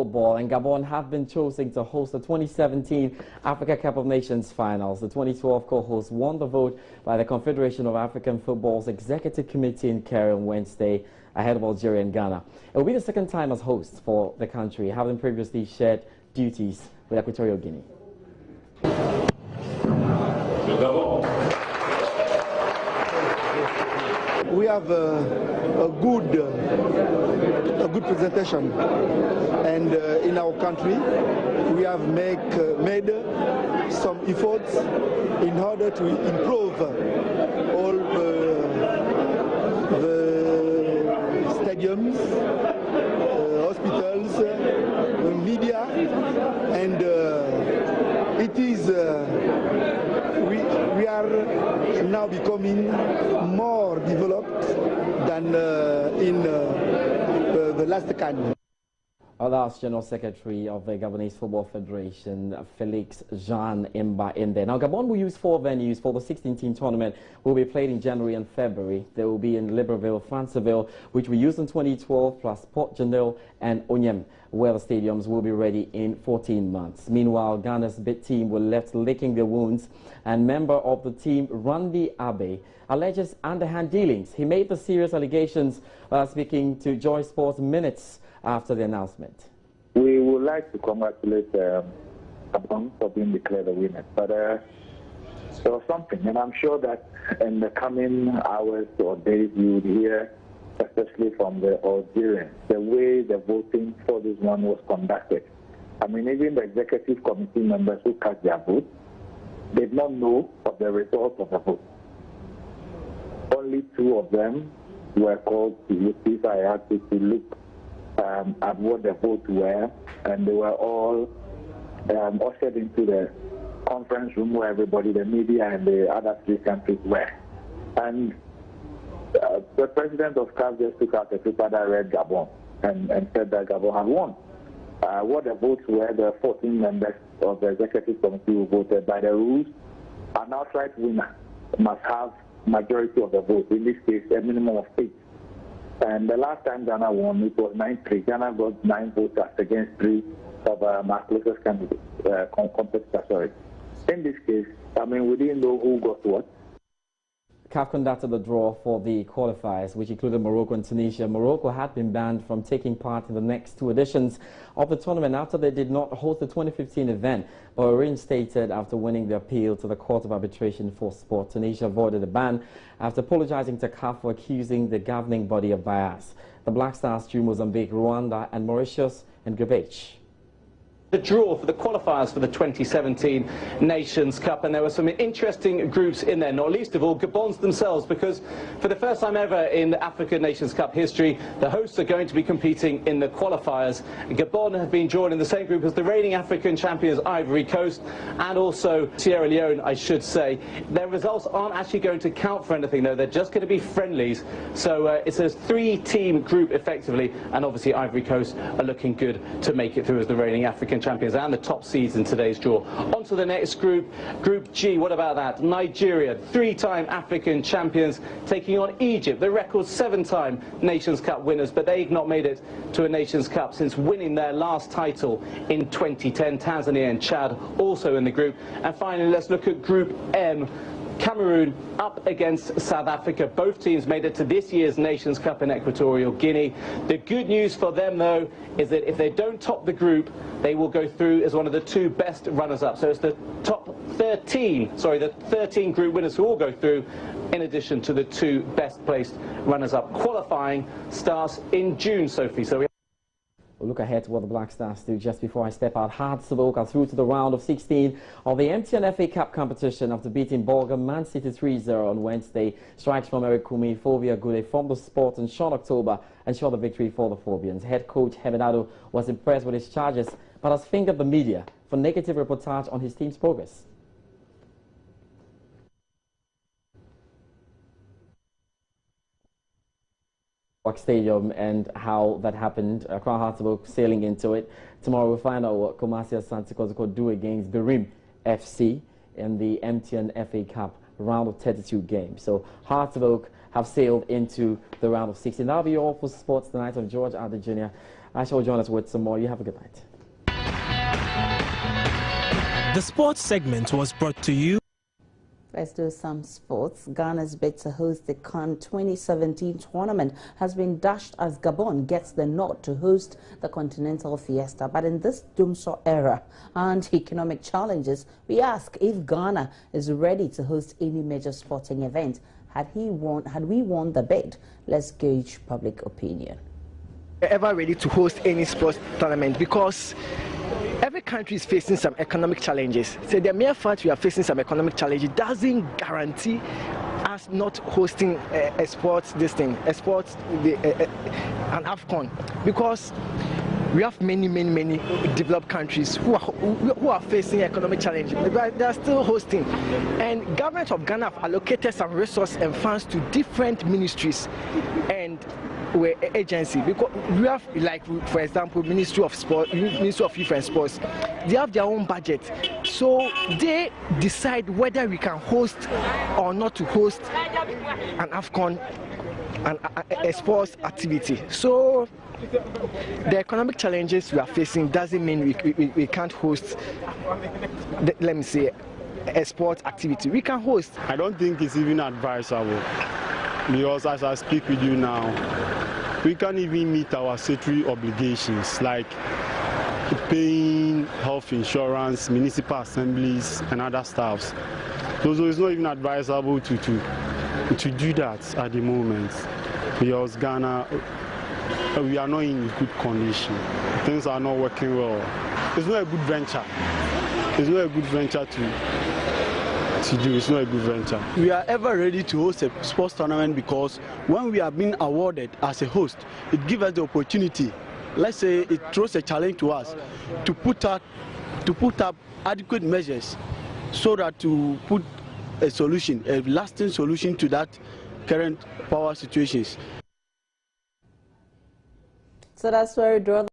football, and Gabon have been chosen to host the 2017 Africa Cup of Nations finals. The 2012 co-hosts won the vote by the Confederation of African Football's Executive Committee in Cairo on Wednesday, ahead of Algeria and Ghana. It will be the second time as hosts for the country, having previously shared duties with Equatorial Guinea. We have a good presentation, and in our country we have made some efforts in order to improve all the stadiums, hospitals, media, and it is we are now becoming more developed than in the last time. That's General Secretary of the Gabonese Football Federation, Felix Jean Imba in there. Now, Gabon will use 4 venues for the 16-team tournament. Will be played in January and February. They will be in Libreville, Franceville, which we used in 2012, plus Port Genil and Onyem, where the stadiums will be ready in 14 months. Meanwhile, Ghana's bid team were left licking their wounds, and member of the team, Randy Abe, alleges underhand dealings. He made the serious allegations while speaking to Joy Sports minutes after the announcement. We would like to congratulate Gabon for being declared a winner, but there was something, and I'm sure that in the coming hours or days you would hear, especially from the Algerians, the way the voting for this one was conducted. I mean, even the executive committee members who cast their vote did not know of the result of the vote. Only 2 of them were called to this. I had to look at what the votes were, and they were all ushered into the conference room where everybody, the media and the other 3 countries were. And the president of CAF just took out a paper that read Gabon and said that Gabon had won. What the votes were, the 14 members of the executive committee who voted by the rules, an outright winner must have majority of the votes, in this case a minimum of 8. And the last time Ghana won, it was 9-3. Ghana got 9 votes against 3 of our closest competitor. In this case, I mean, we didn't know who got what. CAF conducted the draw for the qualifiers, which included Morocco and Tunisia. Morocco had been banned from taking part in the next 2 editions of the tournament after they did not host the 2015 event, but were reinstated after winning the appeal to the Court of Arbitration for Sport. Tunisia avoided the ban after apologizing to CAF for accusing the governing body of bias. The Black Stars drew Mozambique, Rwanda and Mauritius in Group H. The draw for the qualifiers for the 2017 Nations Cup, and there were some interesting groups in there, not least of all Gabon's themselves, because for the first time ever in the Africa Nations Cup history, the hosts are going to be competing in the qualifiers. Gabon have been drawn in the same group as the reigning African champions Ivory Coast and also Sierra Leone, I should say. Their results aren't actually going to count for anything, though. They're just going to be friendlies. So it's a 3-team group effectively, and obviously Ivory Coast are looking good to make it through as the reigning African champions and the top seeds in today's draw. On to the next group, Group G. What about that? Nigeria, 3-time African champions, taking on Egypt, the record 7-time Nations Cup winners, but they've not made it to a Nations Cup since winning their last title in 2010. Tanzania and Chad also in the group. And finally, let's look at Group M. Cameroon up against South Africa. Both teams made it to this year's Nations Cup in Equatorial Guinea. The good news for them, though, is that if they don't top the group, they will go through as one of the 2 best runners-up. So it's the top 13, the 13 group winners who all go through, in addition to the 2 best-placed runners-up. Qualifying starts in June, Sophie. So We'll look ahead to what the Black Stars do. Just before I step out, Hearts of Oak are through to the round of 16 of the MTN FA Cup competition after beating Bolga Man City 3-0 on Wednesday. Strikes from Eric Kumi, Fovia Gude from the Sport and Sean October ensured the victory for the Phobians. Head coach Hebenado was impressed with his charges, but has fingered the media for negative reportage on his team's progress. Stadium and how that happened. Accra Hearts of Oak sailing into it. Tomorrow we'll find out what Kumasi Asante Kotoko do against Birim FC in the MTN FA Cup round of 32 games. So Hearts of Oak have sailed into the round of 16. That'll be all for sports tonight. I'm George Adder Jr. Aisha will join us with some more. You have a good night. The sports segment was brought to you. Let's do some sports. Ghana's bid to host the CAN 2017 tournament has been dashed as Gabon gets the nod to host the Continental Fiesta. But in this doomsday era and economic challenges, we ask if Ghana is ready to host any major sporting event. Had we won the bid? Let's gauge public opinion. We're ever ready to host any sports tournament because every country is facing some economic challenges. So the mere fact we are facing some economic challenges doesn't guarantee us not hosting an AFCON, because we have many developed countries who are facing economic challenges, but they are still hosting. And government of Ghana have allocated some resources and funds to different ministries and agency, because we have, like, for example, Ministry of Sport, Ministry of Youth and Sports. They have their own budget, so they decide whether we can host or not to host an AFCON and a sports activity. So the economic challenges we are facing doesn't mean we can't host, let me say, a sports activity. We can host. I don't think it's even advisable, because as I speak with you now, we can't even meet our statutory obligations like paying health insurance, municipal assemblies and other staffs. So it's not even advisable to do that at the moment, because Ghana, we are not in good condition. Things are not working well. It's not a good venture. It's not a good venture to do. It's not a good venture. We are ever ready to host a sports tournament, because when we are being awarded as a host, it gives us the opportunity. Let's say it throws a challenge to us to put up adequate measures so that to put a solution, a lasting solution to that current power situations. So that's where we draw